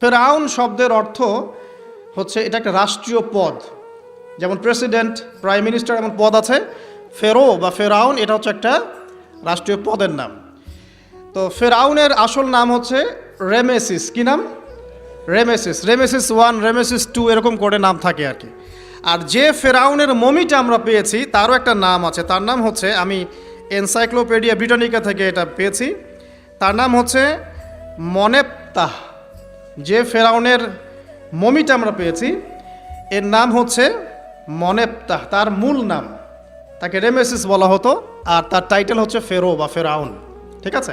ফেরাউন শব্দের অর্থ হচ্ছে এটা একটা রাষ্ট্রীয় পদ, যেমন প্রেসিডেন্ট, প্রাইম মিনিস্টার এমন পদ আছে। ফেরো বা ফেরাউন এটা হচ্ছে একটা রাষ্ট্রীয় পদের নাম। তো ফেরাউনের আসল নাম হচ্ছে রেমেসিস। কি নাম? রেমেসিস। রেমেসিস 1, রেমেসিস 2 এরকম করে নাম থাকে আর কি। আর যে ফেরাউনের মমিটা আমরা পেয়েছি তারও একটা নাম আছে। তার নাম হচ্ছে, আমি এনসাইক্লোপিডিয়া ব্রিটানিকা থেকে এটা পেয়েছি, তার নাম হচ্ছে মনেপ্তাহ। যে ফেরাউনের মমিটা আমরা পেয়েছি এর নাম হচ্ছে মনেপ্তাহ। তার মূল নাম, তাকে রেমেসিস বলা হতো, আর তার টাইটেল হচ্ছে ফেরো বা ফেরাউন। ঠিক আছে।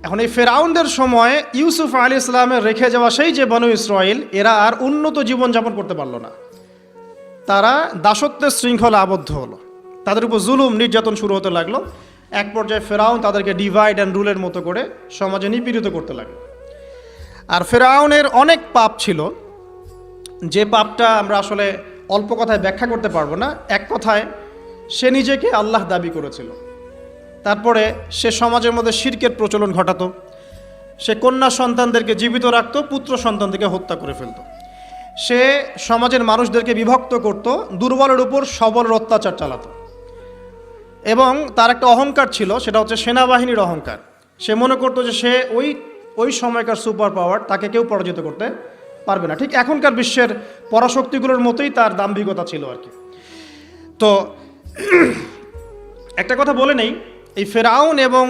এখন এই ফেরাউনদের সময় ইউসুফ আলাইহিস সালামের রেখে যাওয়া সেই যে বনু ইসরাইল, এরা আর উন্নত জীবনযাপন করতে পারলো না। তারা দাসত্বের শৃঙ্খলা আবদ্ধ হলো, তাদের উপর জুলুম নির্যাতন শুরু হতে লাগলো। এক পর্যায়ে ফেরাউন তাদেরকে ডিভাইড অ্যান্ড রুলের মতো করে সমাজে নিপীড়িত করতে লাগলো। আর ফেরাউনের অনেক পাপ ছিল, যে পাপটা আমরা আসলে অল্প কথায় ব্যাখ্যা করতে পারবো না। এক কথায়, সে নিজেকে আল্লাহ দাবি করেছিল। তারপরে সে সমাজের মধ্যে শিরকের প্রচলন ঘটাতো। সে কন্যা সন্তানদেরকে জীবিত রাখতো, পুত্র সন্তানদেরকে হত্যা করে ফেলতো। সে সমাজের মানুষদেরকে বিভক্ত করত, দুর্বলের উপর সবলের অত্যাচার চালাতো। এবং তার একটা অহংকার ছিল, সেটা হচ্ছে সেনাবাহিনীর অহংকার। সে মনে করতো যে সে ওই সময়কার সুপার পাওয়ার, তাকে কেউ পরাজিত করতে পারবে না। ঠিক এখনকার বিশ্বের পরাশক্তিগুলোর মতোই তার দাম্ভিকতা ছিল আর কি। তো একটা কথা বলে নেই, এই ফেরাউন এবং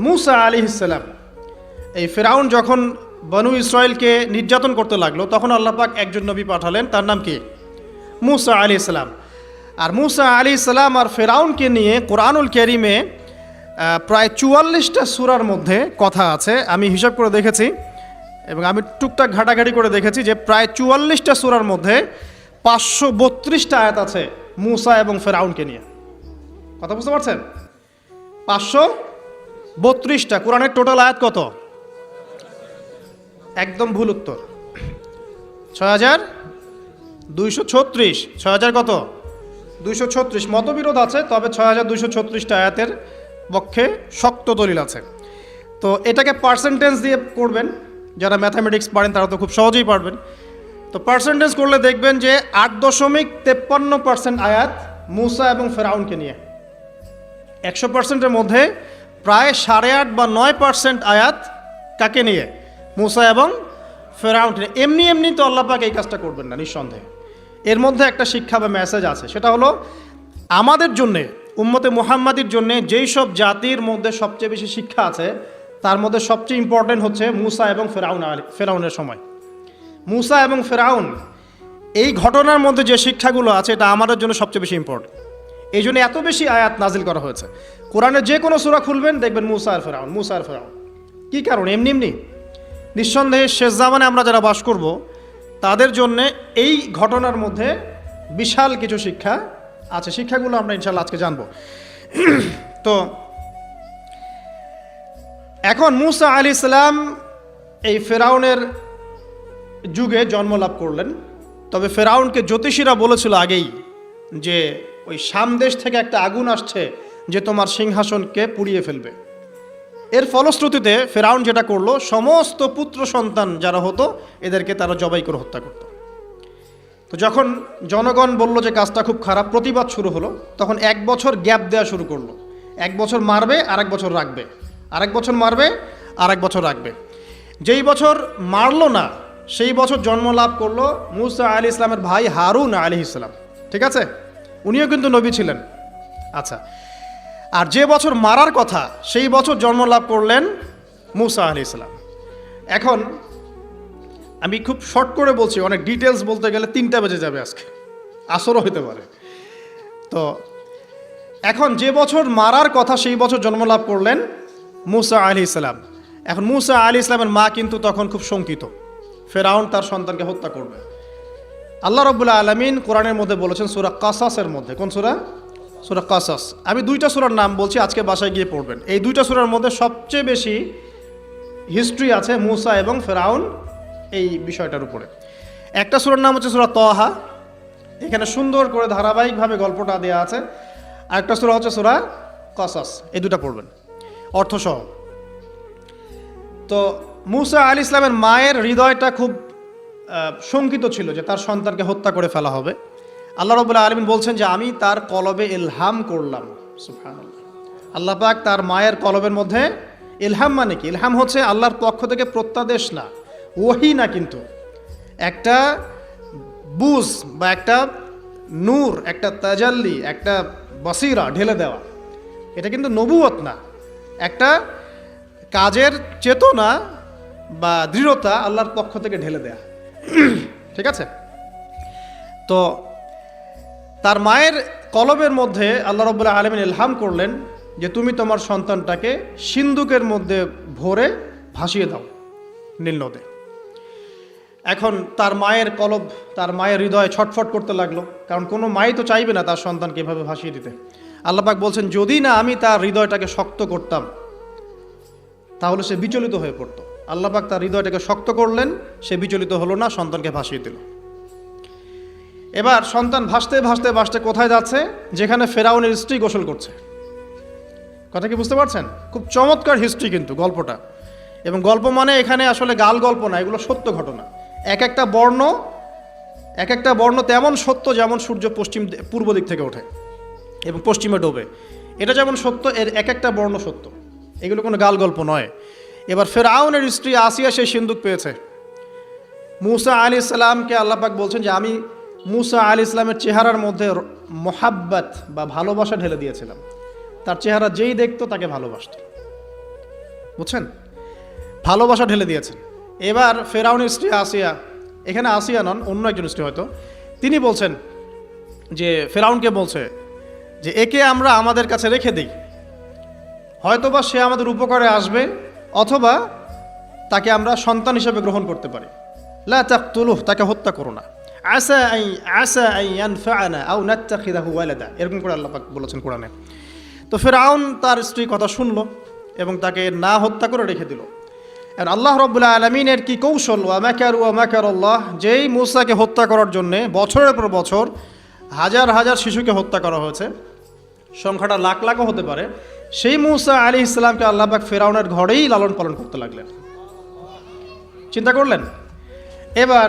মূসা আলাইহিস সালাম, এই ফেরাউন যখন বনু ইসরায়েলকে নির্যাতন করতে লাগলো, তখন আল্লাহ পাক একজন নবী পাঠালেন, তার নাম কি? মূসা আলাইহিস সালাম। আর মূসা আলাইহিস সালাম আর ফেরাউনকে নিয়ে কোরআনুল কারীমে প্রায় 44টা সূরার মধ্যে কথা আছে। আমি হিসাব করে দেখেছি এবং আমি টুকটাক ঘাটাঘাটি করে দেখেছি যে প্রায় 44টা সূরার মধ্যে 532টা আয়াত আছে মূসা এবং ফেরাউনকে নিয়ে। কথা বুঝতে পারছেন? 532টা। কোরআনের টোটাল আয়াত কত? একদম ভুল উত্তর, 6236। 6000 কত? 236। মতবিরোধ আছে, তবে 6236টা আয়াতের পক্ষে শক্ত দলিল আছে। তো এটাকে পার্সেন্টেজ দিয়ে করবেন, যারা ম্যাথামেটিক্স পারেন তারা তো খুব সহজেই পারবেন। তো পার্সেন্টেজ করলে দেখবেন যে 8.53% আয়াত মূসা এবং ফেরাউনকে নিয়ে। 100%-এর মধ্যে প্রায় 8.5 বা 9% আয়াত কাকে নিয়ে? মূসা এবং ফেরাউনকে নিয়ে। এমনি এমনি তো আল্লাহ পাক এই কাজটা করবেন না, নিঃসন্দেহে। এর মধ্যে একটা শিক্ষা বা মেসেজ আছে, সেটা হলো আমাদের জন্যে, উম্মতে মুহাম্মাদির জন্যে যেই সব জাতির মধ্যে সবচেয়ে বেশি শিক্ষা আছে, তার মধ্যে সবচেয়ে ইম্পর্টেন্ট হচ্ছে মূসা এবং ফেরাউনের সময়। মূসা এবং ফেরাউন, এই ঘটনার মধ্যে যে শিক্ষাগুলো আছে, এটা আমাদের জন্য সবচেয়ে বেশি ইম্পর্টেন্ট। এই জন্য এত বেশি আয়াত নাজিল করা হয়েছে। কোরআনের যে কোনো সূরা খুলবেন দেখবেন মূসা আর ফেরাউন, মূসা আর ফেরাউন। কী কারণ? এমনি এমনি নিঃসন্দেহে শেষ জামানে আমরা যারা বাস করব, তাদের জন্যে এই ঘটনার মধ্যে বিশাল কিছু শিক্ষা আছে। শিক্ষাগুলো আমরা ইনশাল্লাহ আজকে জানব। তো এখন মূসা আলাইহিস সালাম এই ফেরাউনের যুগে জন্ম লাভ করলেন। তবে ফেরাউনকে জ্যোতিষীরা বলেছিল আগেই যে ওই শাম দেশ থেকে একটা আগুন আসছে যে তোমার সিংহাসনকে পুড়িয়ে ফেলবে। এর ফলশ্রুতিতে ফেরাউন যেটা করলো, সমস্ত পুত্র সন্তান যারা হতো এদেরকে তারা জবাই করে হত্যা করত। তো যখন জনগণ বলল যে কাজটা খুব খারাপ, প্রতিবাদ শুরু হলো, তখন 1 বছর গ্যাপ দেওয়া শুরু করলো। 1 বছর মারবে, আর 1 বছর রাখবে, আর 1 বছর মারবে, আর 1 বছর রাখবে। যেই বছর মারলো না, সেই বছর জন্ম লাভ করলো মূসা আলাইহিস সালামের ভাই হারুন আলাইহিস সালাম। ঠিক আছে, উনিও কিন্তু নবী ছিলেন। আচ্ছা, আর যে বছর মারার কথা, সেই বছর জন্ম লাভ করলেন মূসা আলাইহিস সালাম। এখন আমি খুব শর্ট করে বলছি, অনেক ডিটেলস বলতে গেলে 3টা বেজে যাবে, আজকে আসরও হতে পারে। তো এখন যে বছর মারার কথা, সেই বছর জন্ম লাভ করলেন মূসা আলাইহিস সালাম। এখন মূসা আলাইহিস সালামের মা কিন্তু তখন খুব শঙ্কিত, ফেরাউন তার সন্তানকে হত্যা করবে। আল্লাহ রাব্বুল আলামিন কোরআনের মধ্যে বলেছেন সূরা কাসাসের মধ্যে। কোন সূরা? সূরা কাসাস। আমি 2টা সূরার নাম বলছি, আজকে বাসায় গিয়ে পড়বেন। এই 2টা সূরার মধ্যে সবচেয়ে বেশি হিস্ট্রি আছে মূসা এবং ফেরাউন এই বিষয়টার উপরে। একটা সূরার নাম হচ্ছে সূরা তাহা, এখানে সুন্দর করে ধারাবাহিকভাবে গল্পটা দেওয়া আছে। আর একটা সূরা হচ্ছে সূরা কাসাস। এই 2টা পড়বেন অর্থসহ। তো মুসা আলাইহিস সালামের মায়ের হৃদয়টা খুব শঙ্কিত ছিল যে তার সন্তানকে হত্যা করে ফেলা হবে। আল্লাহ রাব্বুল আলামিন বলছেন যে আমি তার কলবে ইলহাম করলাম। সুবহানাল্লাহ। আল্লাহ পাক তার মায়ের কলবের মধ্যে ইলহাম, মানে কি? ইলহাম হচ্ছে আল্লাহর পক্ষ থেকে প্রত্যাদেশ না, ওহী না, কিন্তু একটা বুঝ বা একটা নূর, একটা তাজাল্লি, একটা বসিরা ঢেলে দেওয়া। এটা কিন্তু নবুয়ত না, একটা কাজের চেতনা বা দৃঢ়তা আল্লাহর পক্ষ থেকে ঢেলে দেয়া। ঠিক আছে? তো তার মায়ের কলবের মধ্যে আল্লাহ রাব্বুল আলামিন ইলহাম করলেন যে তুমি তোমার সন্তানটাকে সিন্দুকের মধ্যে ভরে ভাসিয়ে দাও নীল নদে। এখন তার মায়ের কলব, তার মায়ের হৃদয় ছটফট করতে লাগলো, কারণ কোনো মাই তো চাইবে না তার সন্তানকে এভাবে ভাসিয়ে দিতে। আল্লাহ পাক বলছেন যদি না আমি তার হৃদয়টাকে শক্ত করতাম তাহলে সে বিচলিত হয়ে পড়তো। আল্লাহ পাক তার হৃদয়টাকে শক্ত করলেন, সে বিচলিত হলো না, সন্তানকে ভাসিয়ে দিল। এবার সন্তান ভাসতে ভাসতে ভাসতে কোথায় যাচ্ছে? যেখানে ফেরাউনের স্ত্রী গোসল করছে। কথা কি বুঝতে পারছেন? খুব চমৎকার হিস্ট্রি কিন্তু গল্পটা। এবং গল্প মানে এখানে আসলে গাল গল্প না, এগুলো সত্য ঘটনা। এক একটা বর্ণ তেমন সত্য যেমন সূর্য পূর্ব দিক থেকে ওঠে এবং পশ্চিমে ডোবে। এটা যেমন সত্য, এর এক একটা বর্ণ সত্য, এগুলো কোনো গাল গল্প নয়। এবার ফেরাউনের স্ত্রী আসিয়া সেই সিন্দুক পেয়েছে। মুসা আলাইহিস সালামকে আল্লাহ পাক বলছেন যে আমি মুসা আলাইহিস সালামের চেহারার মধ্যে মোহাব্বত বা ভালোবাসা ঢেলে দিয়েছিলাম। তার চেহারা যেই দেখতো তাকে ভালোবাসত। বুঝছেন? ভালোবাসা ঢেলে দিয়েছেন। এবার ফেরাউনের স্ত্রী আসিয়া, এখানে আসিয়া নন, অন্য একজন স্ত্রী হয়তো, তিনি বলছেন যে ফেরাউনকে বলছে যে একে আমরা আমাদের কাছে রেখে দিই, হয়তোবা সে আমাদের উপকারে আসবে, অথবা তাকে আমরা সন্তান হিসেবে গ্রহণ করতে পারি। লা তাকতুলুহ, তাকে হত্যা করো না। আসা আন ইয়ানফা'না আও নাত্তাখিযাহু ওয়ালাদা, এরকম করে আল্লাহ পাক বলেছেন কোরআনে। তো ফেরাউন তার স্ত্রীর কথা শুনলো এবং তাকে না হত্যা করে রেখে দিল। আর আল্লাহ রাব্বুল আলামিনের কি কৌশল! ওয়া মাকারুল্লাহ, যেই মুসাকে হত্যা করার জন্যে বছরের পর বছর হাজার হাজার শিশুকে হত্যা করা হয়েছে, সংখ্যাটা লাখ লাখও হতে পারে, সেই মুসা আলাইহিস সালামকে আল্লাহ পাক ফেরাউনের ঘরেই লালন পালন করতে লাগলেন। চিন্তা করলেন? এবার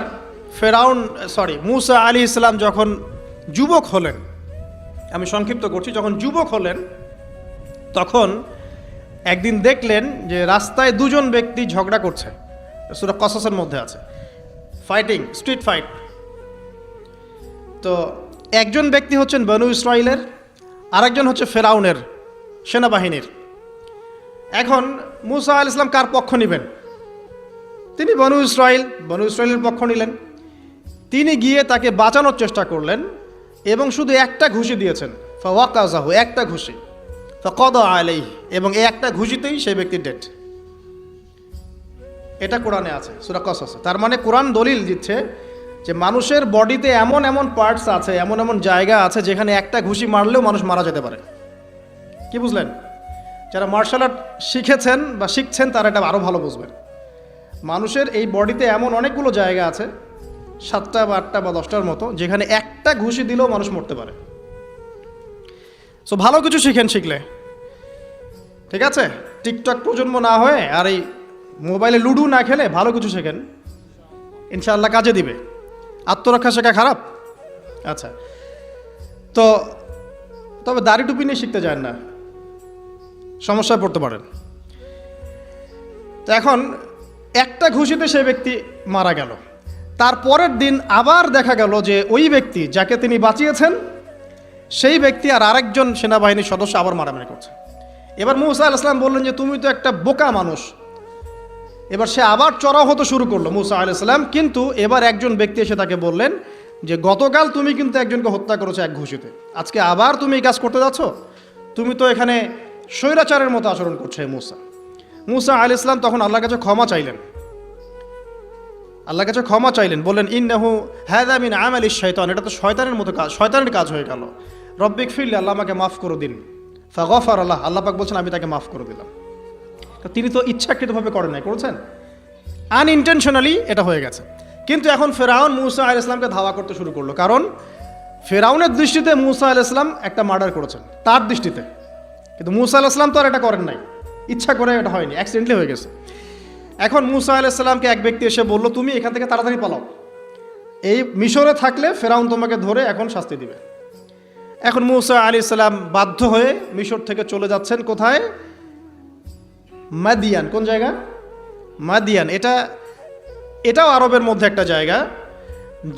মুসা আলাইহিস সালাম যখন যুবক হলেন, আমি সংক্ষিপ্ত করছি, যখন যুবক হলেন তখন একদিন দেখলেন যে রাস্তায় দুজন ব্যক্তি ঝগড়া করছে। সূরা কসসের মধ্যে আছে, স্ট্রিট ফাইট। তো একজন ব্যক্তি হচ্ছেন বনু ইসরাইলের, আরেকজন হচ্ছে ফেরাউনের সেনাবাহিনীর। এখন মুসা আলাইহিস সালাম কার পক্ষ নেবেন? তিনি বনু ইসরাইলের পক্ষ নিলেন। তিনি গিয়ে তাকে বাঁচানোর চেষ্টা করলেন এবং শুধু একটা ঘুষি দিয়েছেন, ফাওয়াকাযাহু, একটা ঘুষি, ফাকাদা আলাইহি, এবং এই একটা ঘুষিতেই সেই ব্যক্তি ডেড। এটা কোরআনে আছে, সূরা কসসে। তার মানে কোরআন দলিল দিচ্ছে যে মানুষের বডিতে এমন এমন পার্টস আছে, এমন এমন জায়গা আছে যেখানে একটা ঘুষি মারলেও মানুষ মারা যেতে পারে। কি বুঝলেন? যারা মার্শাল আর্ট শিখেছেন বা শিখছেন তারা এটা আরও ভালো বুঝবেন। মানুষের এই বডিতে এমন অনেকগুলো জায়গা আছে, 7টা বা 8টা বা 10টার মতো, যেখানে একটা ঘুষি দিলেও মানুষ মরতে পারে। সো ভালো কিছু শিখেন, শিখলে ঠিক আছে। টিকটক প্রজন্ম না হয়ে আর এই মোবাইলে লুডু না খেলে ভালো কিছু শেখেন, ইনশাআল্লাহ কাজে দিবে। আত্মরক্ষা শেখা খারাপ? আচ্ছা, তো তবে দাড়ি টুপি নিয়ে শিখতে যান না, সমস্যায় পড়তে পারেন। তো এখন একটা ঘুষিতে সেই ব্যক্তি মারা গেল। তার পরের দিন আবার দেখা গেল যে ওই ব্যক্তি যাকে তিনি বাঁচিয়েছেন সেই ব্যক্তি আর আরেকজন সেনাবাহিনীর সদস্য আবার মারামারি করছে। এবার মুসা আলাইহিস সালাম বললেন যে তুমি তো একটা বোকা মানুষ। এবার সে আবার চড়াও হতে শুরু করলো মুসা আলাইহিস সালাম, কিন্তু এবার একজন ব্যক্তি এসে তাকে বললেন যে গতকাল তুমি কিন্তু একজনকে হত্যা করেছো এক ঘুষিতে, আজকে আবার তুমি এই কাজ করতে যাচ্ছ, তুমি তো এখানে স্বৈরাচারের মতো আচরণ করছো। মুসা আলাইহিস সালাম তখন আল্লাহর কাছে ক্ষমা চাইলেন, বললেন ইন্নাহু হাযা মিন আমালিশ শাইতান, এটা তো শয়তানের মতো কাজ, শয়তানের কাজ হয়ে গেল। রব্বিক ফিরলি, আল্লাহ আমাকে মাফ করে দিন। ফাগফার আল্লাহ, আল্লাহ পাক বলছেন আমি তাকে মাফ করে দিলাম। তিনি তো ইচ্ছাকৃতভাবে করেন নাই, করেছেন আনইনটেনশনালি, এটা হয়ে গেছে। কিন্তু এখন ফেরাউন মুসা আলাইহিস সালামকে ধাওয়া করতে শুরু করলো, কারণ ফেরাউনের দৃষ্টিতে মুসা আলাইহিস সালাম একটা মার্ডার করেছেন তার দৃষ্টিতে, কিন্তু মুসা আলাইহিস সালাম তো আর এটা করেন নাই, ইচ্ছা করে এটা হয়নি, অ্যাক্সিডেন্টলি হয়ে গেছে। এখন মুসা আলাইহিস সালামকে এক ব্যক্তি এসে বলল, তুমি এখান থেকে তাড়াতাড়ি পালাও, এই মিশরে থাকলে ফেরাউন তোমাকে ধরে এখন শাস্তি দিবে। এখন মুসা আলাইহিস সালাম বাধ্য হয়ে মিশর থেকে চলে যাচ্ছেন কোথায়? মাদিয়ান। কোন জায়গা? মাদিয়ান। এটাও আরবের মধ্যে একটা জায়গা,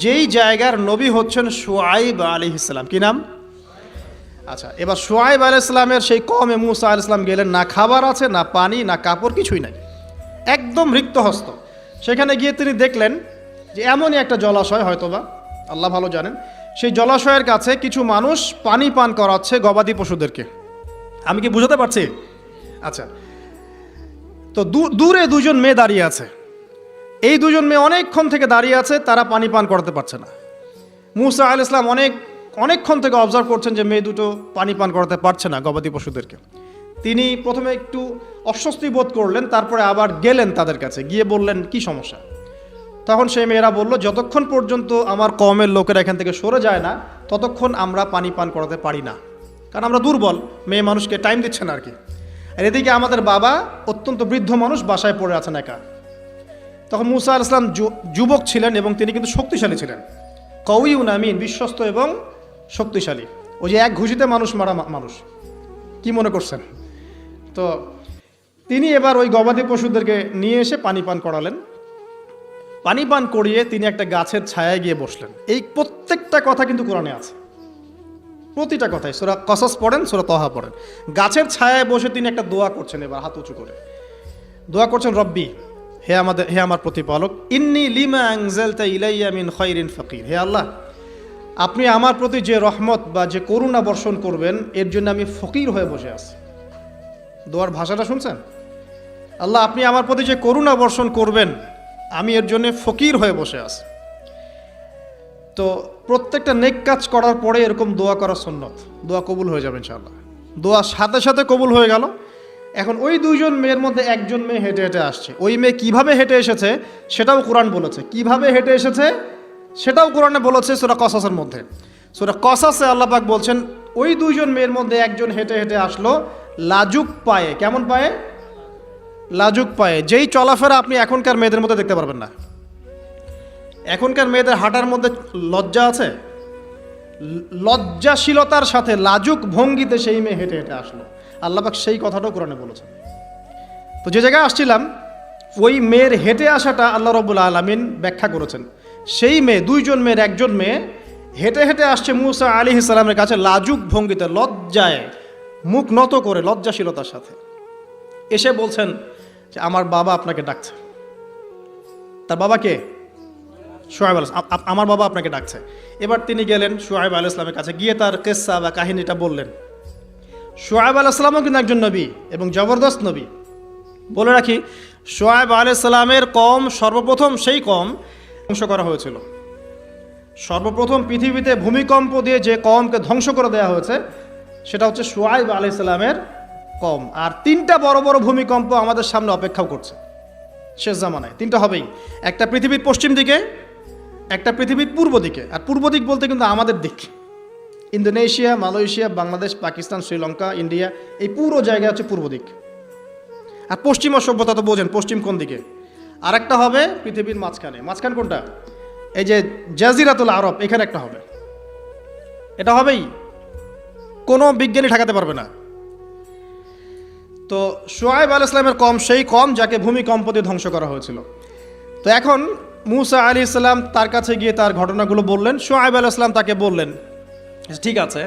যেই জায়গার নবী হচ্ছেন শুআইব আলাইহিস সালাম। কি নাম? আচ্ছা, এবার শুআইব আলাইহিস সালামের সেই কওমে মুসা আলাইহিস সালাম গেলেন, না খাবার আছে, না পানি, না কাপড়, কিছুই নাই, একদম রিক্ত হস্ত। সেখানে গিয়ে তিনি দেখলেন যে এমনই একটা জলাশয়, হয়তোবা আল্লাহ ভালো জানেন, সেই জলাশয়ের কাছে কিছু মানুষ পানি পান করাচ্ছে গবাদি পশুদেরকে। আমি কি বুঝাতে পারছি? আচ্ছা, তো দূরে দুজন মেয়ে দাঁড়িয়ে আছে। এই দুজন মেয়ে অনেকক্ষণ থেকে দাঁড়িয়ে আছে, তারা পানি পান করাতে পারছে না। মুসা আলাইহিস সালাম অনেকক্ষণ থেকে অবজার্ভ করছেন যে মেয়ে দুটো পানি পান করাতে পারছে না গবাদি পশুদেরকে। তিনি প্রথমে একটু অস্বস্তি বোধ করলেন, তারপরে আবার গেলেন তাদের কাছে, গিয়ে বললেন কি সমস্যা। তখন সেই মেয়েরা বলল, যতক্ষণ পর্যন্ত আমার কওমের লোকেরা এখান থেকে সরে যায় না, ততক্ষণ আমরা পানি পান করাতে পারি না, কারণ আমরা দুর্বল, মেয়ে মানুষকে টাইম দিচ্ছে না আর কি। আর এদিকে আমাদের বাবা অত্যন্ত বৃদ্ধ মানুষ, বাসায় পড়ে আছেন একা। তখন মুসা আলাইহিস সালাম যুবক ছিলেন এবং তিনি কিন্তু শক্তিশালী ছিলেন, কওয়িউন আমিন, বিশ্বস্ত এবং শক্তিশালী। ওই যে এক ঘুষিতে মানুষ মারা মানুষ, কি মনে করছেন? তো তিনি এবার ওই গবাদি পশুদেরকে নিয়ে এসে পানি পান করালেন। পানি পান করিয়ে তিনি একটা গাছের ছায়ায় গিয়ে বসলেন। এই প্রত্যেকটা কথা কিন্তু কোরআনে আছে, প্রতিটা কথাই। সূরা কসস পড়েন, সূরা তহা পড়েন। গাছের ছায়ায় বসে তিনি একটা দোয়া করছেন, এবার হাত উঁচু করে দোয়া করছেন, রব্বি, হে আমার প্রতিপালক, ইন্নী লিমা আনজালতা ইলাইয়া মিন খায়রিন ফাকির। হে আল্লাহ, আপনি আমার প্রতি যে রহমত বা যে করুণা বর্ষণ করবেন, এর জন্য আমি ফকির হয়ে বসে আছি। দোয়ার ভাষাটা শুনছেন? আল্লাহ, আপনি আমার প্রতি যে করুণা বর্ষণ করবেন, আমি এর জন্য ফকির হয়ে বসে আছি। তো প্রত্যেকটা নেক কাজ করার পরে এরকম দোয়া করা সুন্নত, দোয়া কবুল হয়ে যাবে ইনশাআল্লাহ। দোয়া সাথে সাথে কবুল হয়ে গেল। এখন ওই দুইজন মেয়ের মধ্যে একজন মেয়ে হেঁটে হেঁটে আসছে। ওই মেয়ে কিভাবে হেঁটে এসেছে সেটাও কোরআন বলেছে, কিভাবে হেঁটে এসেছে সেটাও কোরআনে বলেছে সূরা কসাসের মধ্যে। সূরা কসাসে আল্লাহ পাক বলছেন, ওই দুইজন মেয়ের মধ্যে একজন হেঁটে হেঁটে আসলো লাজুক পায়ে। কেমন পায়ে? লাজুক পায়ে। যেই চলাফেরা আপনি এখনকার মেয়েদের মধ্যে দেখতে পারবেন না। এখনকার মেয়েদের হাঁটার মধ্যে লজ্জা আছে, লজ্জাশীলতার সাথে লাজুক ভঙ্গিতে সেই মেয়ে হেঁটে হেঁটে আসলো। আল্লাহ পাক সেই কথাটাও কোরআনে বলেছেন। তো যে জায়গায় আসছিলাম, ওই মেয়ের হেঁটে আসাটা আল্লাহ রাব্বুল আলামিন ব্যাখ্যা করেছেন। সেই মেয়ে, দুইজন মেয়ের একজন মেয়ে হেঁটে হেঁটে আসছে মুসা আলাইহিস সালামের কাছে লাজুক ভঙ্গিতে, লজ্জায় মুখ নত করে, লজ্জাশীলতার সাথে এসে বলছেন যে আমার বাবা আপনাকে ডাকছে। তার বাবা কে? শুআয়ব আলাইহিস সালাম। আমার বাবা আপনাকে ডাকছে। এবার তিনি গেলেন শুআয়ব আলাইহিস সালামের কাছে, গিয়ে তার কিসসা বা কাহিনীটা বললেন। শুআয়ব আলাইহিস সালামও কিন্তু একজন নবী এবং জবরদস্ত নবী। বলে রাখি, শুআয়ব আলাইহিস সালামের কওম সর্বপ্রথম সেই কওম ধ্বংস করা হয়েছিল। সর্বপ্রথম পৃথিবীতে ভূমিকম্প দিয়ে যে কওমকে ধ্বংস করে দেওয়া হয়েছে সেটা হচ্ছে শুআয়ব আলাইহিস সালামের কওম। আর তিনটা বড় বড় ভূমিকম্প আমাদের সামনে অপেক্ষাও করছে শেষ জামানায়। তিনটা হবেই, একটা পৃথিবীর পশ্চিম দিকে, একটা পৃথিবীর পূর্ব দিকে। আর পূর্ব দিক বলতে কিন্তু আমাদের দিক, Indonesia, Malaysia, Bangladesh, Pakistan, Sri Lanka, India, এই পুরো জায়গা হচ্ছে পূর্ব দিক। আর পশ্চিমা সভ্যতা তো বোঝেন, পশ্চিম কোন দিকে। আর একটা হবে পৃথিবীর মাঝখানে। মাঝখান কোনটা? এই যে জাজিরাতুল আরব, এখানে একটা হবে। এটা হবেই, কোনো বিজ্ঞানী ঠেকাতে পারবে না। তো শুআয়ব আলাইহিস সালামের কওম সেই কওম যাকে ভূমিকম্প দিয়ে ধ্বংস করা হয়েছিল। তো এখন মুসা আলাইহিস সালাম তার কাছে গিয়ে তার ঘটনাগুলো বললেন। শুআয়ব আলাইহিস সালাম তাকে বললেন, ঠিক আছে,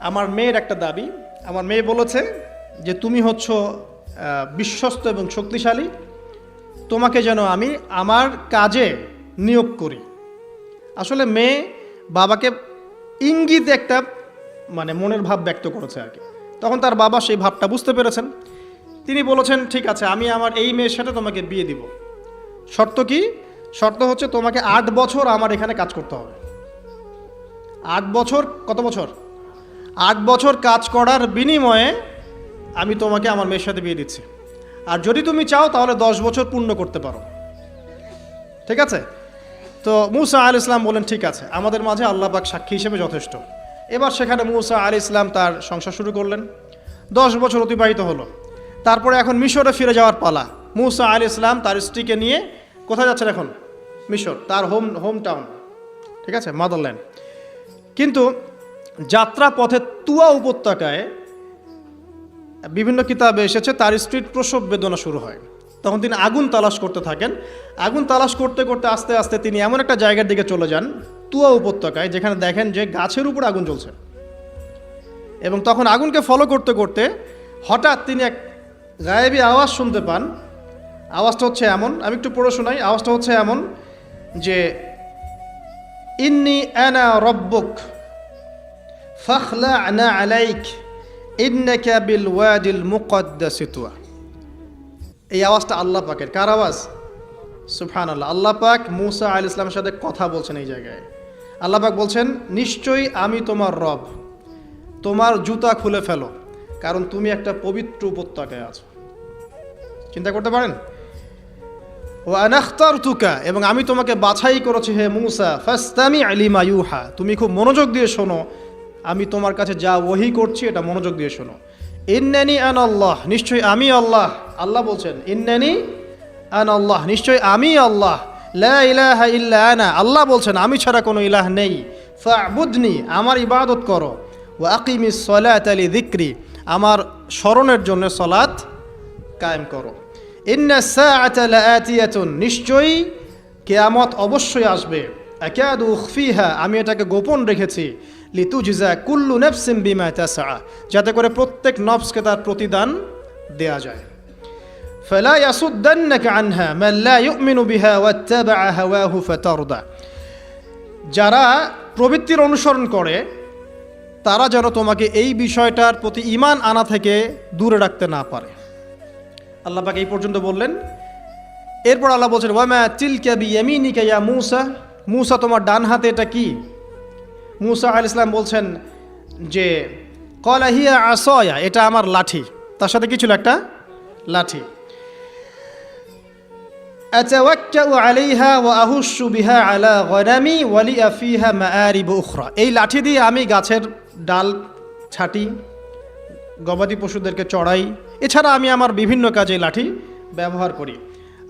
আমার মেয়ের একটা দাবি। আমার মেয়ে বলেছে যে তুমি হচ্ছ বিশ্বস্ত এবং শক্তিশালী, তোমাকে যেন আমি আমার কাজে নিয়োগ করি। আসলে মেয়ে বাবাকে ইঙ্গিতে একটা মানে মনের ভাব ব্যক্ত করেছে আর কি। তখন তার বাবা সেই ভাবটা বুঝতে পেরেছেন। তিনি বলেছেন, ঠিক আছে, আমি আমার এই মেয়ের সাথে তোমাকে বিয়ে দিব। শর্ত কি? শর্ত হচ্ছে তোমাকে 8 বছর আমার এখানে কাজ করতে হবে। 8 বছর, কত বছর? 8 বছর কাজ করার বিনিময়ে আমি তোমাকে আমার মেয়ের সাথে বিয়ে দিচ্ছি। আর যদি তুমি চাও তাহলে 10 বছর পূর্ণ করতে পারো। ঠিক আছে? তো মুসা আলাইহিস সালাম বলেন, ঠিক আছে, আমাদের মাঝে আল্লাহ পাক সাক্ষী হিসেবে যথেষ্ট। এবার সেখানে মুসা আলাইহিস সালাম তার সংসার শুরু করলেন। 10 বছর অতিবাহিত হলো। তারপরে এখন মিশরে ফিরে যাওয়ার পালা। মুসা আলাইহিস সালাম তার স্ত্রীকে নিয়ে কোথায় যাচ্ছেন এখন? মিশর, তার হোম টাউন, ঠিক আছে, মাদারল্যান্ড। কিন্তু যাত্রা পথে তুয়া উপত্যকায় বিভিন্ন কিতাবে এসেছে তার স্ত্রীর প্রসব বেদনা শুরু হয়। তখন তিনি আগুন তালাশ করতে থাকেন। আগুন তালাশ করতে করতে আস্তে আস্তে তিনি এমন একটা জায়গার দিকে চলে যান তুয়া উপত্যকায়, যেখানে দেখেন যে গাছের উপর আগুন জ্বলছে। এবং তখন আগুনকে ফলো করতে করতে হঠাৎ তিনি এক গায়েবী আওয়াজ শুনতে পান। আওয়াজটা হচ্ছে এমন, আমি একটু পড়ে শোনাই। আওয়াজটা হচ্ছে এমন যে ইন্নি আনা রব্বুক ফাখলা'না আলাইক ইন্নাকা বিল ওয়াদিল মুকদ্দাসি তুয়া। এই আওয়াজটা আল্লাহ পাকের। কার আওয়াজ? সুবহানাল্লাহ। আল্লাহ পাক মুসা আলাইহিস সালামের সাথে কথা বলছেন এই জায়গায়। আল্লাহ পাক বলছেন, নিশ্চয়ই আমি তোমার রব, তোমার জুতা খুলে ফেলো, কারণ তুমি একটা পবিত্র উপত্যকায় আছো। চিন্তা করতে পারেন? ওয়া আনা আখতারতুকা, এবং আমি তোমাকে বাছাই করেছি হে মুসা, ফাসতামি লিমা ইউহা, তুমি খুব মনোযোগ দিয়ে শোনো, আমি তোমার কাছে যা ওহী করছি এটা মনোযোগ দিয়ে শোনো। ইন্নানি আনা আল্লাহ, নিশ্চয়ই আমি আল্লাহ। আল্লাহ বলছেন ইন্নানি আনা আল্লাহ, নিশ্চয়ই আমি আল্লাহ। লা ইলাহা ইল্লা আনা, আল্লাহ বলছেন আমি ছাড়া কোনো ইলাহ নেই। ফা'বুদনি, আমার ইবাদত করো। ওয়া আকিমিস সালাতা লিযিকরি, আমার স্মরণের জন্য সালাত কায়েম করো। ইন্নাস সাআতা লাআতিয়াতুন, নিশ্চয়ই কিয়ামত অবশ্যই আসবে। আকাদু উখফিহা, আমি এটাকে গোপন রেখেছি। লিতুজজা কুল্লু নাফসিন বিমা তাসআ, যাতে করে প্রত্যেক নফসকে তার প্রতিদান দেয়া যায়। ফালা ইয়াসুদ্দান্নাকা আনহা মান লা ইউমিনু বিহা ওয়াত্তাবা'a হাওয়াহু ফাতারদা, যারা প্রবৃত্তির অনুসরণ করে তারা যেন তোমাকে এই বিষয়টার প্রতি ঈমান আনা থেকে দূরে রাখতে না পারে। আল্লাহ পাক এই পর্যন্ত বললেন। এরপর আল্লাহ বলছেন, ওয়ামা তিলকা বিয়ামিনিকা ইয়া মূসা, মূসা তোমার ডান হাতে এটা কি? মূসা আলাইহিস সালাম বলছেন যে ক্বালা হিয়া আসায়া, এটা আমার লাঠি। তার সাথে কি ছিল? একটা লাঠি। আতাওয়াক্কাউ আলাইহা ওয়া আহুশু বিহা আলা গনামি ওয়া লিয়া ফিহা মাআরিব উখরা, এই লাঠি দিয়ে আমি গাছের ডাল ছাঁটি, গবাদি পশুদেরকে চড়াই, এছাড়া আমি আমার বিভিন্ন কাজে লাঠি ব্যবহার করি।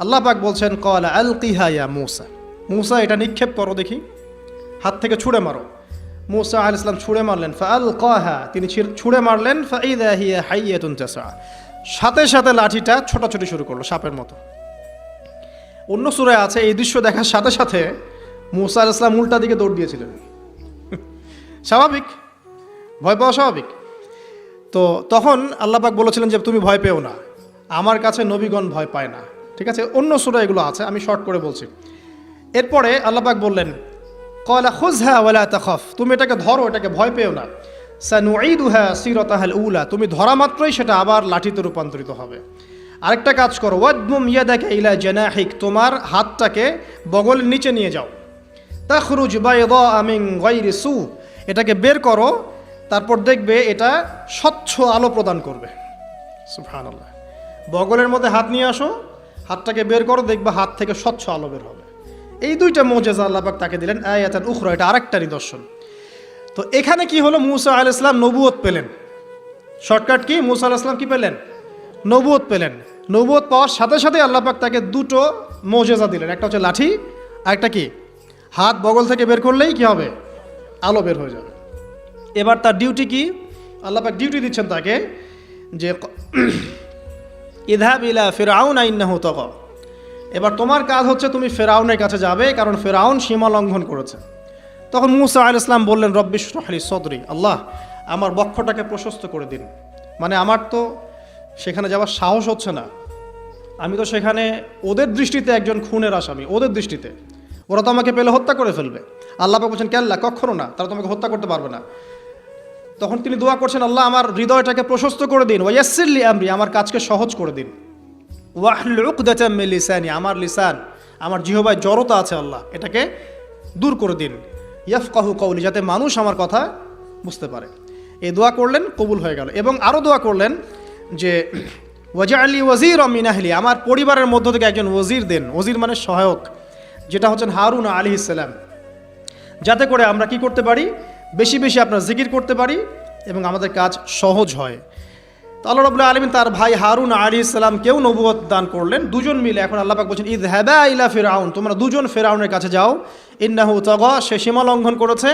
আল্লাহ পাক বলছেন, ক্বালা আলকিহা ইয়া মূসা, মূসা এটা নিক্ষেপ করো দেখি, হাত থেকে ছুঁড়ে মারো। মূসা আলাইহিস সালাম ছুঁড়ে মারলেন। ফাআলকাহা, তিনি ছুঁড়ে মারলেন। ফাইযা হিয়া হাইয়াতুন তাসআ, সাথে সাথে লাঠিটা ছোটাছুটি শুরু করলো সাপের মতো। অন্য সূরায় আছে এই দৃশ্য দেখার সাথে সাথে মূসা আলাইহিস সালাম উল্টা দিকে দৌড় দিয়েছিলেন। স্বাভাবিক, ভয় পাওয়া স্বাভাবিক। তো তখন আল্লাহ পাক বলেছিলেন যে তুমি ভয় পেও না, আমার কাছে নবীগণ ভয় পায় না। ঠিক আছে, অন্য সূরায় এগুলো আছে, আমি শর্ট করে বলছি। এরপরে আল্লাহ পাক বললেন, ক্বালা খুযহা ওয়ালা তাখাফ, তুমি এটাকে ধরো, এটাকে ভয় পেও না। সানুঈদুহা সিরাতাহাল উলা, তুমি ধরা মাত্রই সেটা আবার লাঠিতে রূপান্তরিত হবে। আরেকটা কাজ করো, ওয়াদমুম ইয়াদাকা ইলা জানাহিক, তোমার হাতটাকে বগলের নিচে নিয়ে যাও। তাখরুজ বাইদা মিন গায়রি সু, এটাকে বের করো, তারপর দেখবে এটা স্বচ্ছ আলো প্রদান করবে। সুবহানাল্লাহ। বগলের মধ্যে হাত নিয়ে আসো, হাতটাকে বের করো, দেখবে হাত থেকে স্বচ্ছ আলো বের হবে। এই দুইটা মুজিজা আল্লাহ পাক তাকে দিলেন। আয়াতান উখরা, এটা আরেকটা নিদর্শন। তো এখানে কি হলো? মূসা আলাইহিস সালাম নবুয়ত পেলেন। Shortcut key? মূসা আলাইহিস সালাম কি পেলেন? নবুয়ত পেলেন। নবুয়ত পাওয়ার সাথে সাথে আল্লাহ পাক তাকে দুটো মুজিজা দিলেন। একটা হচ্ছে লাঠি, আর একটা কি? হাত বগল থেকে বের করলেই কি হবে? আলো বের হয়ে যাবে। এবার তার ডিউটি কি? আল্লাহ পাক ডিউটি দিচ্ছেন তাকে যে ইযহাব ইলা ফিরআউনা ইন্নাহু তাগা, এবার তোমার কাজ হচ্ছে তুমি ফেরাউনের কাছে যাবে, কারণ ফেরাউন সীমা লঙ্ঘন করেছে। তখন মূসা আলাইহিস সালাম বললেন, রব্বি ইশরাহ লি সদরি, আল্লাহ আমার বক্ষটাকে প্রশস্ত করে দিন। মানে আমার তো সেখানে যাওয়ার সাহস হচ্ছে না, আমি তো সেখানে ওদের দৃষ্টিতে একজন খুনের আসামি, ওদের দৃষ্টিতে ওরা তো আমাকে পেলে হত্যা করে ফেলবে। আল্লাহ পাক বলছেন, কেল্লা, কখনো না, তারা তোমাকে হত্যা করতে পারবে না। তখন তিনি দোয়া করছেন, আল্লাহ আমার হৃদয়টাকে প্রশস্ত করে দিন, ওয়া ইয়াসসির লি আমরি, আমার কাজকে সহজ করে দিন। ওয়াহলুল উকদাতাম মিন লিসানি, আমার লিসান, আমার জিহ্বায় জড়তা আছে আল্লাহ, এটাকে দূর করে দিন। ইয়াফকাহু কওলি, যাতে মানুষ আমার কথা বুঝতে পারে। এই দোয়া করলেন, কবুল হয়ে গেল। এবং আরও দোয়া করলেন যে ওয়াজআলি ওয়াজিরাম মিন আহলি, আমার পরিবারের মধ্য থেকে একজন ওয়াজির দেন। ওয়াজির মানে সহায়ক, যেটা হচ্ছেন হারুন আলাইহিস সালাম, যাতে করে আমরা কি করতে পারি? বেশি বেশি আপনার জিকির করতে পারি এবং আমাদের কাজ সহজ হয়। তো আল্লাহ রাব্বুল আলামিন তার ভাই হারুন আলাইহিস সালামকেও নবুয়ত দান করলেন, দুজন মিলে। এখন আল্লাহ পাক বলছেন ইযহাবা ইলা ফিরআউন, তোমরা দুজন ফিরআউনের কাছে যাও, ইন্নাহু তাগা, সে সীমা লঙ্ঘন করেছে,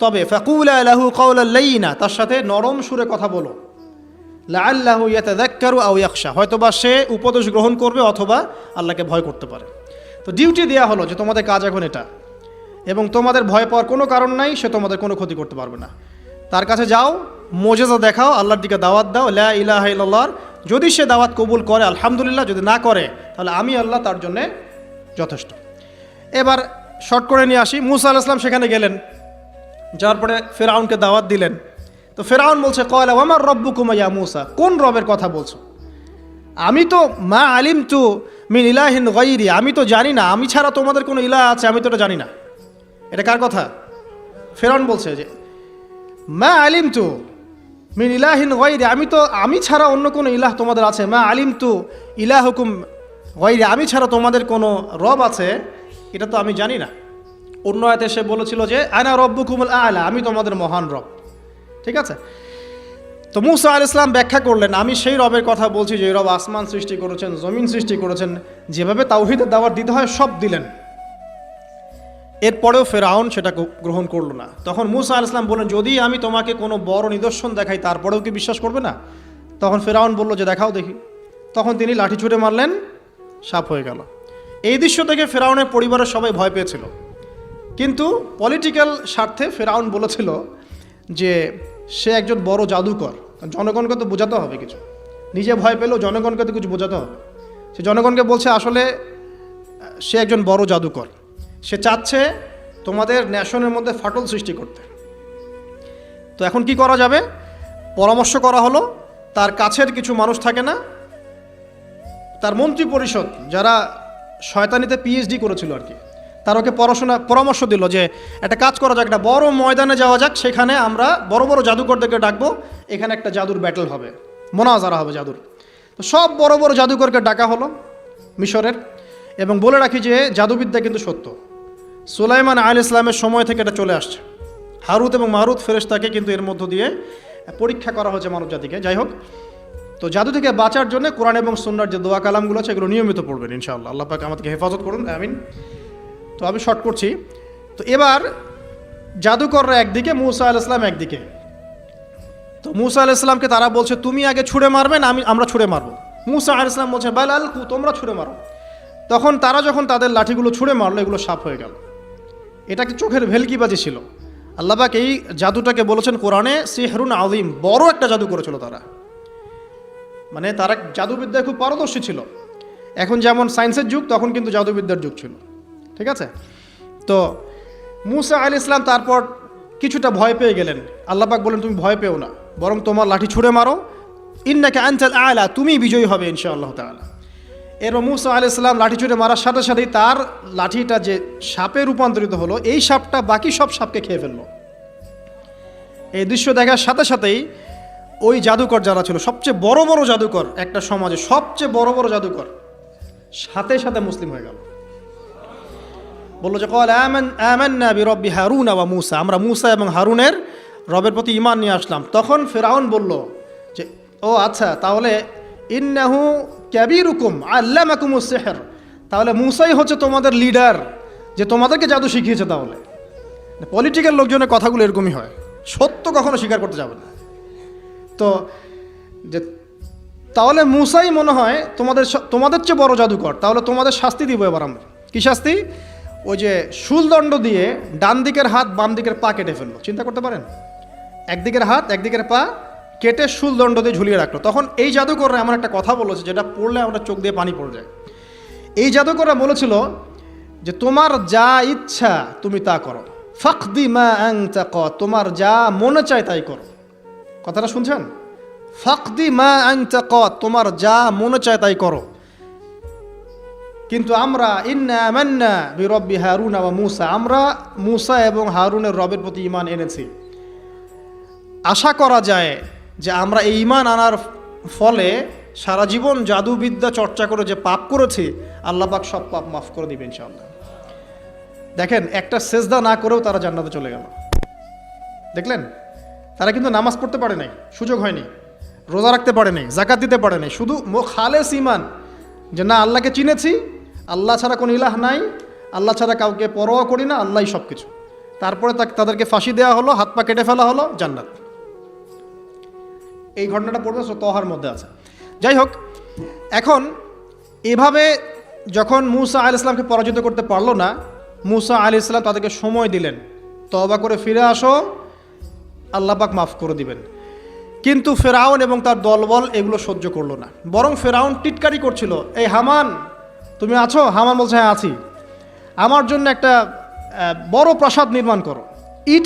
তবে ফাকুলা লাহু কাওলাল লাইয়িনা, তার সাথে নরম সুরে কথা বলো, লাআল্লাহু ইয়াতাযাক্কারু আও ইয়াখশা, হয়তোবা সে উপদেশ গ্রহণ করবে অথবা আল্লাহকে ভয় করতে পারে। তো ডিউটি দেওয়া হলো যে তোমাদের কাজ এখন এটা, এবং তোমাদের ভয় পাওয়ার কোনো কারণ নাই, সে তোমাদের কোনো ক্ষতি করতে পারবে না। তার কাছে যাও, মোজেজা দেখাও, আল্লাহর দিকে দাওয়াত দাও, লা ইলাহা ইল্লাল্লাহ। যদি সে দাওয়াত কবুল করে আলহামদুলিল্লাহ, যদি না করে তাহলে আমি আল্লাহ তার জন্যে যথেষ্ট। এবার শর্ট করে নিয়ে আসি, মুসা আলাইহিস সালাম সেখানে গেলেন, যাওয়ার পরে ফিরআউনকে দাওয়াত দিলেন। তো ফিরআউন বলছে ক্বালা ওয়া মার রাব্বুকুমা ইয়া মুসা, কোন রবের কথা বলছো? আমি তো মা আলিমতু মিন ইলাহিন গায়রি, আমি তো জানি না, আমি ছাড়া তোমাদের কোনো ইলাহ আছে আমি তো এটা জানি না। এটা কার কথা? ফিরআউন বলছে যে মা আলিমতু মিন ইলাহিন গায়রি, আমি ছাড়া অন্য কোনো ইলাহ তোমাদের আছে, মা আলিমতু ইলাহুকুম গায়রি, আমি ছাড়া তোমাদের কোনো রব আছে এটা তো আমি জানি না। অন্য আয়াতে সে বলেছিল যে আনা রব্বুকুমুল আ'লা, আমি তোমাদের মহান রব। ঠিক আছে, তো মুসা আলাইহিস সালাম ব্যাখ্যা করলেন, আমি সেই রবের কথা বলছি যে রব আসমান সৃষ্টি করেছেন, জমিন সৃষ্টি করেছেন, যেভাবে তাওহীদের দাওয়াত দিতে হয় সব দিলেন। এরপরেও ফেরাউন সেটা গ্রহণ করলো না। তখন মুসা আলাইহিস সালাম বললেন, যদি আমি তোমাকে কোনো বড় নিদর্শন দেখাই তারপরেও কি বিশ্বাস করবে না? তখন ফেরাউন বলল যে দেখাও দেখি। তখন তিনি লাঠি ছুঁড়ে মারলেন, সাপ হয়ে গেল। এই দৃশ্য থেকে ফেরাউনের পরিবারের সবাই ভয় পেয়েছিল, কিন্তু পলিটিক্যাল স্বার্থে ফেরাউন বলেছিল যে সে একজন বড় জাদুকর, জনগণকে তো বোঝাতে হবে কিছু, নিজে ভয় পেলেও জনগণকে তো কিছু বোঝাতে হবে। সে জনগণকে বলছে আসলে সে একজন বড় জাদুকর, সে চাচ্ছে তোমাদের ন্যাশনের মধ্যে ফাটল সৃষ্টি করতে। তো এখন কি করা যাবে? পরামর্শ করা হলো, তার কাছের কিছু মানুষ থাকে না, তার মন্ত্রী পরিষদ যারা শয়তানিতে পিএইচডি করেছিল আর কি, তার ওকে পরামর্শ দিল যে একটা কাজ করা যাক, একটা বড় ময়দানে যাওয়া যাক, সেখানে আমরা বড় বড় জাদুকরদেরকে ডাকবো, এখানে একটা জাদুর ব্যাটল হবে, মোনাজারা হবে জাদুর। তো সব বড় বড় জাদুকরকে ডাকা হলো মিশরের, এবং বলে রাখি যে জাদুবিদ্যা কিন্তু সত্য, সুলাইমান আলাইহিস সালামের সময় থেকে এটা চলে আসছে। হারুত এবং মারুত ফেরেশতাকে কিন্তু এর মধ্য দিয়ে পরীক্ষা করা হয়েছে মানব জাতিকে। যাই হোক, তো জাদু থেকে বাঁচার জন্য কোরআন এবং সুন্নাহর যে দোয়া কালামগুলো আছে এগুলো নিয়মিত পড়বেন ইনশাআল্লাহ। আল্লাহ পাক আমাদেরকে হেফাজত করুন, আমিন। তো আমি শর্ট করছি। তো এবার জাদুকররা একদিকে, মুসা আলাইহিস সালাম একদিকে। তো মুসা আলাইহিস সালামকে তারা বলছে তুমি আগে ছুঁড়ে মারবেন, আমরা ছুঁড়ে মারবো। মুসা আলাইহিস সালাম বলছে বাল আলকু, তোমরা ছুঁড়ে মারো। তখন তারা যখন তাদের লাঠিগুলো ছুঁড়ে মারলো, এগুলো সাপ হয়ে গেল। এটা একটা চোখের ভেলকিবাজি ছিল। আল্লাহ পাক এই জাদুটাকে বলেছেন কোরআনে সিহরুন আযীম, বড় একটা জাদু করেছিল তারা, মানে তারা জাদুবিদ্যায় খুব পারদর্শী ছিল। এখন যেমন সায়েন্সের যুগ, তখন কিন্তু জাদুবিদ্যার যুগ ছিল। ঠিক আছে, তো মুসা আলাইহিস সালাম তারপর কিছুটা ভয় পেয়ে গেলেন। আল্লাহ পাক বলেন তুমি ভয় পেও না, বরং তোমার লাঠি ছুঁড়ে মারো, ইন্নাকা আনতাল আ'লা, তুমি বিজয়ী হবে ইনশাআল্লাহ তাআলা। এরপর মুসা আলাইহিস সালাম লাঠি ছুঁড়ে মারার সাথে সাথেই তার লাঠিটা যে সাপে রূপান্তরিত হলো, এই সাপটা বাকি সব সাপকে খেয়ে ফেললো। এই দৃশ্য দেখার সাথে সাথেই ওই জাদুকর যারা ছিল, সবচেয়ে বড় বড় জাদুকর, একটা সমাজে সবচেয়ে বড় বড় জাদুকর, সাথে সাথে মুসলিম হয়ে গেল। বললো যে ক্বালা আমান্না বিরব্বি হারুন ওয়া মুসা, আমরা মুসা এবং হারুনের রবের প্রতি ঈমান নিয়ে আসলাম। তখন ফিরআউন বলল যে ও আচ্ছা, তাহলে ইন্নাহু কাবীরুকুম আল্লামাকুমুস সিহর, তাহলে মুসাই হচ্ছে তোমাদের লিডার, যে তোমাদেরকে জাদু শিখিয়েছে। তাহলে পলিটিক্যাল লোকজনের কথাগুলো এরকমই হয়, সত্য কখনো স্বীকার করতে যাবে না। তো যে তাহলে মুসাই মনে হয় তোমাদের চেয়ে বড় জাদুকর, তাহলে তোমাদের শাস্তি দিব এবার আমরা। কি শাস্তি? ওই যে শুলদণ্ড দিয়ে ডান দিকের হাত বাম দিকের পা কেটে ফেললো। চিন্তা করতে পারেন, একদিকের হাত একদিকের পা কেটে শুলদণ্ড দিয়ে ঝুলিয়ে রাখলো। তখন এই জাদুকররা এমন একটা কথা বলেছে যেটা পড়লে আমরা চোখ দিয়ে পানি পড়ে যায়। এই জাদুকররা বলেছিল যে তোমার যা ইচ্ছা তুমি তা করো, ফাকদি মা আনতা ক, তোমার যা মনে চায় তাই করো। কথাটা শুনছেন? ফাকদি মা আনতা ক, তোমার যা মনে চায় তাই করো। কিন্তু আমরা ইন্না আমান্না বিরব্বি হারুন ওয়া মুসা, আমরা মুসা এবং হারুনের রবের প্রতি ঈমান এনেছি। আশা করা যায় যে আমরা এই ঈমান আনার ফলে সারা জীবন জাদুবিদ্যা চর্চা করে যে পাপ করেছি, আল্লাহ পাক সব পাপ মাফ করে দিবেন ইনশাআল্লাহ। দেখেন, একটা সেজদা না করেও তারা জান্নাতে চলে গেল। দেখলেন, তারা কিন্তু নামাজ পড়তে পারে নাই, সুযোগ হয়নি। রোজা রাখতে পারে নাই, জাকাত দিতে পারে নাই, শুধু খালেস ইমান যে না আল্লাহকে চিনেছি, আল্লাহ ছাড়া কোনো ইলাহ নাই, আল্লাহ ছাড়া কাউকে পরোয়া করি না, আল্লাহই সব কিছু। তারপরে তাদেরকে ফাঁসি দেওয়া হলো, হাত পা কেটে ফেলা হলো, জান্নাত। এই ঘটনাটা পড়বে তহার মধ্যে আছে। যাই হোক, এখন এভাবে যখন মূসা আলাইহিস সালামকে পরাজিত করতে পারলো না, মূসা আলাইহিস সালাম তাদেরকে সময় দিলেন, তওবা করে ফিরে আসো, আল্লাহ পাক মাফ করে দিবেন। কিন্তু ফেরাউন এবং তার দলবল এগুলো সহ্য করলো না, বরং ফেরাউন টিটকারি করছিল, এই হামান তুমি আছো? হামান বলছে হ্যাঁ আছি। আমার জন্য একটা বড় প্রাসাদ নির্মাণ করো, ইট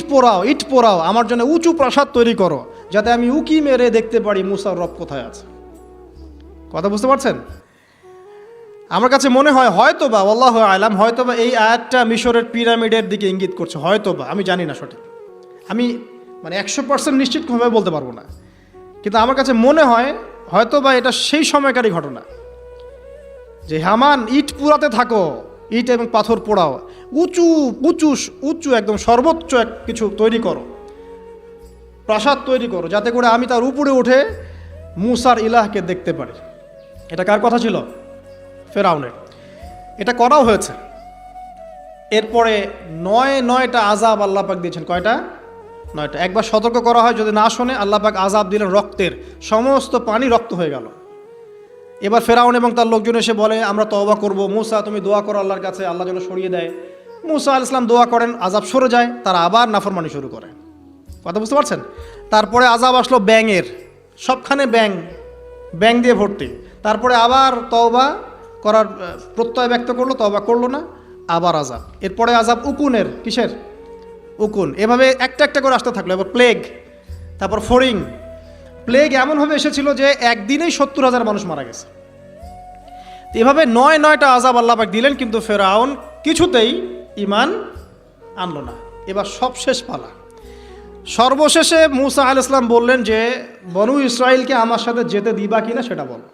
পোড়াও, আমার জন্য উঁচু প্রাসাদ তৈরি করো, যাতে আমি উকি মেরে দেখতে পারি মূসার রব কোথায় আছে। কথা বুঝতে পারছেন? আমার কাছে মনে হয় হয়তোবা, আল্লাহু আলাম, হয়তোবা এই আয়াতটা মিশরের পিরামিডের দিকে ইঙ্গিত করছে, হয়তোবা, আমি জানি না সঠিক, আমি মানে 100% নিশ্চিতভাবে বলতে পারবো না, কিন্তু আমার কাছে মনে হয় হয়তোবা এটা সেই সময়কারই ঘটনা, যে হামান ইট পুরাতে থাকো, ইট এবং পাথর পোড়াও, উঁচু উঁচু উঁচু একদম সর্বোচ্চ এক কিছু তৈরি করো, প্রাসাদ তৈরি করো, যাতে করে আমি তার উপরে উঠে মূসার ইলাহকে দেখতে পারি। এটা কার কথা ছিল? ফেরাউনের। এটা করাও হয়েছে। এরপরে 9টা আযাব আল্লাহ পাক দিয়েছেন। কয়টা? 9টা। একবার সতর্ক করা হয়, যদি না শোনে আল্লাহ পাক আযাব দিলেন রক্তের, সমস্ত পানি রক্ত হয়ে গেল। এবার ফেরাউন এবং তার লোকজন এসে বলে আমরা তওবা করব, মূসা তুমি দোয়া করো আল্লাহর কাছে, আল্লাহ যেন সরিয়ে দেয়। মূসা আলাইহিস সালাম দোয়া করেন, আযাব সরে যায়, তারা আবার নাফরমানি শুরু করে। কথা বুঝতে পারছেন? তারপরে আযাব আসলো ব্যাঙের, সবখানে ব্যাঙ দিয়ে ভর্তি। তারপরে আবার তওবা করার প্রত্যয় ব্যক্ত করলো, তওবা করলো না, আবার আযাব। এরপরে আযাব উকুনের, কিসের? উকুন। এভাবে একটা একটা করে আসতে থাকলো। এবার প্লেগ, তারপর ফড়িং। প্লেগ এমনভাবে এসেছিল যে একদিনেই 70,000 মানুষ মারা গেছে। এভাবে 9টা আযাব আল্লাহ পাক দিলেন, কিন্তু ফেরাউন কিছুতেই ঈমান আনলো না। এবার সবশেষ পালা। সর্বশেষে মূসা আলাইহিস সালাম বললেন যে বনু ইসরাইলকে আমার সাথে যেতে দিবা কিনা সেটা বলো।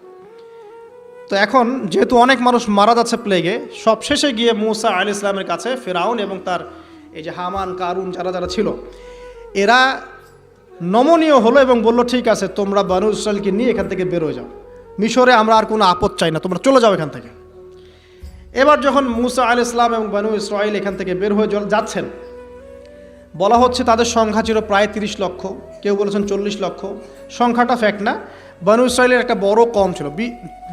তো এখন যেহেতু অনেক মানুষ মারা যাচ্ছে প্লেগে, সবশেষে গিয়ে মূসা আলাইহিস সালামের কাছে ফেরাউন এবং তার এই যে হামান, কারুন, যারা ছিল, এরা নমনীয় হলো এবং বলল ঠিক আছে, তোমরা বনু ইসরাইলকে নিয়ে এখান থেকে বের হয়ে যাও, মিশরে আমরা আর কোনো আপদ চাই না, তোমরা চলে যাও এখান থেকে। এবার যখন মূসা আলাইহিস সালাম এবং বনু ইসরাইল এখান থেকে বের হয়ে যাচ্ছেন, বলা হচ্ছে তাদের সংখ্যা ছিল প্রায় 30 লক্ষ, কেউ বলেছেন 40 লক্ষ। সংখ্যাটা ফ্যাক্ট না। বনু ইসরাইলের একটা বড় কম ছিল,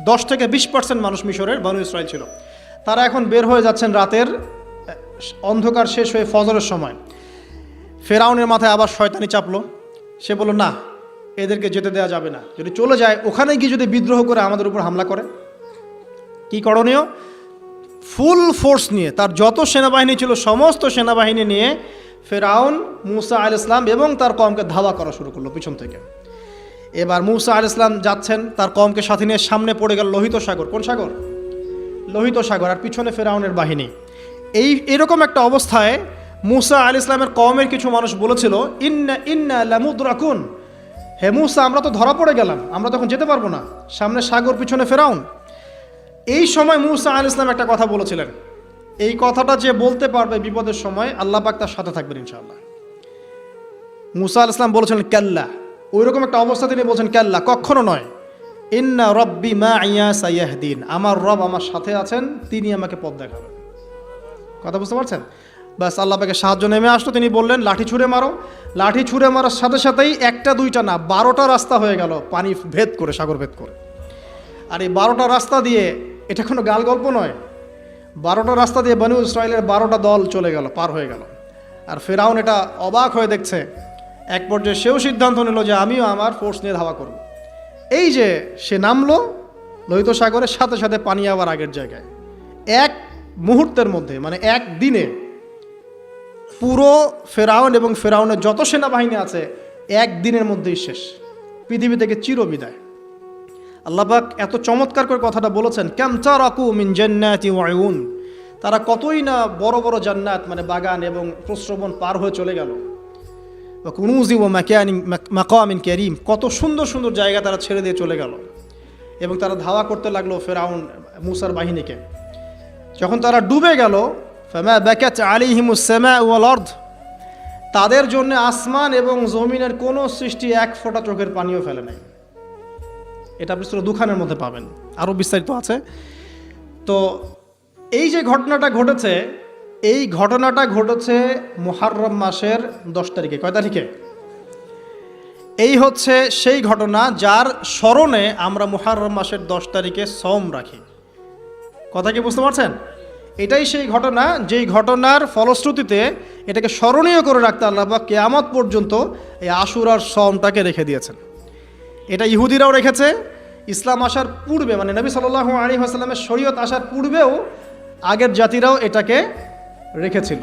10 থেকে 20% মানুষ মিশরের বনু ইসরাইল ছিল। তারা এখন বের হয়ে যাচ্ছেন রাতের অন্ধকার শেষ হয়ে ফজরের সময়। ফেরাউনের মাথায় আবার শয়তানি চাপলো। সে বলল না, এদেরকে যেতে দেওয়া যাবে না, যদি চলে যায় ওখানে গিয়ে যদি বিদ্রোহ করে আমাদের উপর হামলা করে, কি করণীয়? ফুল ফোর্স নিয়ে, তার যত সেনাবাহিনী ছিল সমস্ত সেনাবাহিনী নিয়ে ফেরাউন মূসা আলাইহিস সালাম এবং তার কওমকে ধাওয়া করা শুরু করলো পিছন থেকে। এবার মূসা আলাইহিস সালাম যাচ্ছেন, তার কওমকে সাথে নিয়ে, সামনে পড়ে গেল লোহিত সাগর। কোন সাগর? লোহিত সাগর। আর পিছনে ফেরাউনের বাহিনী। এরকম একটা অবস্থায় মূসা আলাইহিস সালামের কওমের কিছু মানুষ বলেছিল ইন্না লামুদরাকুন, হে মূসা আমরা তো ধরা পড়ে গেলাম, আমরা তখন যেতে পারবো না, সামনে সাগর, পিছনে ফেরাউন। এই সময় মূসা আলাইহিস সালাম একটা কথা বলেছিলেন, এই কথাটা যে বলতে পারবে বিপদের সময় আল্লাহ পাক তার সাথে থাকবেন ইনশাআল্লাহ। মূসা আলাইহিস সালাম বলেছেন কাল্লা, ওইরকম একটা অবস্থা তিনি বলছেন কাল্লা, কখনো নয়, ইন্না রব্বি মাইয়া সাইয়াহদিন, আমার রব আমার সাথে আছেন, তিনি আমাকে পথ দেখাবেন। কথা বুঝতে পারছেন? ব্যাস আল্লাহ পাকের সাহায্য নেমে আসলো। তিনি বললেন লাঠি ছুঁড়ে মারো। লাঠি ছুঁড়ে মারার সাথে সাথেই একটা দুইটা না 12টা রাস্তা হয়ে গেল, পানি ভেদ করে, সাগর ভেদ করে। আর এই 12টা রাস্তা দিয়ে, এটা কোনো গাল গল্প নয়, 12টা রাস্তা দিয়ে বনু ইসরাইলের 12টা দল চলে গেল, পার হয়ে গেল। আর ফেরাউন এটা অবাক হয়ে দেখছে। এক পর্যায়ে সেও সিদ্ধান্ত নিল যে আমিও আমার ফোর্স নিয়ে ধাওয়া করব। এই যে সে নামলো লোহিত সাগরের, সাথে সাথে পানি আবার আগের জায়গায়। এক মুহূর্তের মধ্যে, মানে এক দিনে পুরো ফেরাউন এবং ফেরাউনের যত সেনাবাহিনী আছে এক দিনের মধ্যেই শেষ, পৃথিবী থেকে চিরবিদায়। আল্লাহ পাক এত চমৎকার করে কথাটা বলেছেন, কাম তারাকু মিন জান্নাতি ওয়া উয়ুন, তারা কতই না বড় বড় জান্নাত মানে বাগান এবং প্রস্রবণ পার হয়ে চলে গেল। ওয়া কুনুজি ওয়া মাকামিন কারীম, কত সুন্দর সুন্দর জায়গা তারা ছেড়ে দিয়ে চলে গেল। এবং তারা ধাওয়া করতে লাগলো ফেরাউন মূসার বাহিনীকে। যখন তারা ডুবে গেল, ফামা বাকাত আলাইহিমুস সামাউ ওয়াল আরদ, তাদের জন্য আসমান এবং জমিনের কোনো সৃষ্টি এক ফোঁটা চোখের পানিও ফেলে নাই। এটা আপনি সূরা দুখানের মধ্যে পাবেন, আরও বিস্তারিত আছে। তো এই যে ঘটনাটা ঘটেছে, এই ঘটনাটা ঘটেছে মুহররম মাসের 10 তারিখে। কয় তারিখে? এই হচ্ছে সেই ঘটনা যার স্মরণে আমরা মুহররম মাসের 10 তারিখে সওম রাখি। কথা কি বুঝতে পারছেন? এটাই সেই ঘটনা, যেই ঘটনার ফলশ্রুতিতে এটাকে স্মরণীয় করে রাখতে আল্লাহ পাক কিয়ামত পর্যন্ত এই আশুরার সওমটাকে রেখে দিয়েছেন। এটা ইহুদিরাও রেখেছে, ইসলাম আসার পূর্বে, মানে নবী সাল্লাল্লাহু আলাইহি ওয়াসাল্লামের শরীয়ত আসার পূর্বেও আগের জাতিরাও এটাকে রেখেছিল।